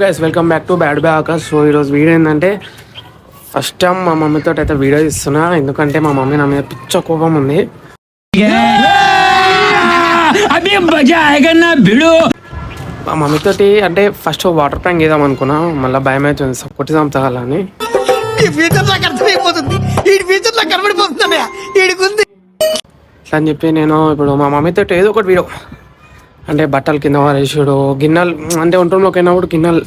Guys welcome back to bad back. So ఈరోజు video ఏంటంటే first time మా మమ్మీతో అయితే వీడియో ఇస్తున్నా, ఎందుకంటే మా మమ్మీ నా మీద పిచ్చ కోపం ఉంది. మా మమ్మీతోటి అంటే ఫస్ట్ వాటర్ ప్రాంక్ చేద్దాం అనుకున్నా, మళ్ళీ భయం అవుతుంది కొట్టి చంపాలని. ఇట్లా అని చెప్పి నేను ఇప్పుడు మా మమ్మీతో ఏదో ఒకటి వీడియో అంటే బట్టలు కింద వారేసాడు, గిన్నెలు అంటే ఒంట్రూమ్లోకి అయినప్పుడు గిన్నెలు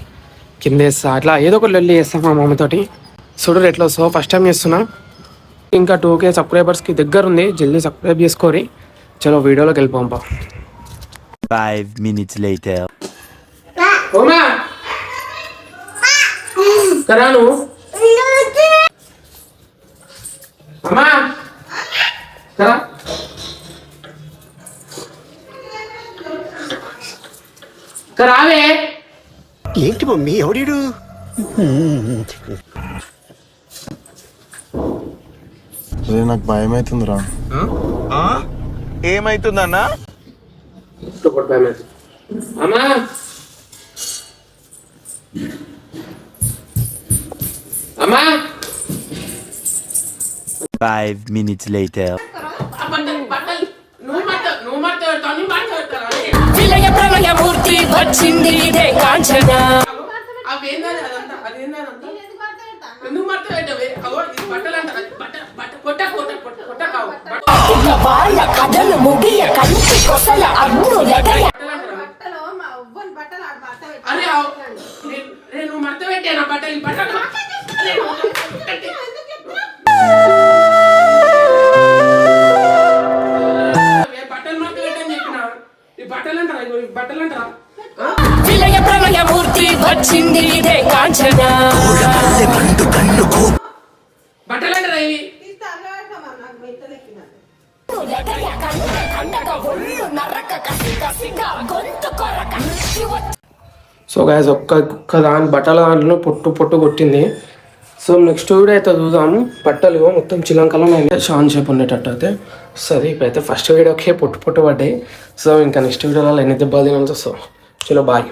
కింద వేస్తా, అట్లా ఏదో ఒకటి వెళ్ళి చేస్తాను మా మమ్మీతోటి. చూడు ఎట్లా వస్తావు, ఫస్ట్ టైం చేస్తున్నా. ఇంకా 2K సబ్స్క్రైబర్స్కి దగ్గర ఉంది, జల్దీ సబ్స్క్రైబ్ చేసుకోరి. చలో వీడియోలోకి వెళ్ళిపోంపా. 5 minutes later. కరాను అమ్మా కరా కరావే. ఏంటి మమ్మీ ఎవడీడు? నాకు భయం అవుతుందిరా. ఏమైతుందన్నా? అమ్మా అమ్మా 5 minutes later. ప్రళయమూర్తి వచ్చింది ఇదే కాంచన. వాళ్ళ కథలు ముగియ కంటి కొసల అగ్ను లగయ. నువ్వు మర్త పెట్టాను బట్టలు బట్టలు విలయ ప్రళయమూర్తి వచ్చింది ఇదే కాంచన. బట్టలంటారా ఇవి? సో గైస్ ఒక్క దాని బట్టల దాంట్లో పొట్టు కొట్టింది. సో నెక్స్ట్ వీడియో అయితే చూద్దాము. బట్టలు మొత్తం చిలంకలో షాన్ షేప్ ఉండేటట్టు అయితే వస్తుంది. ఇప్పుడైతే ఫస్ట్ వీడియోకే పొట్టు పడ్డాయి. సో ఇంకా నెక్స్ట్ వీడియోలో ఎన్ని దెబ్బలు తినాల్సి వస్తాం. చలో బాయ్.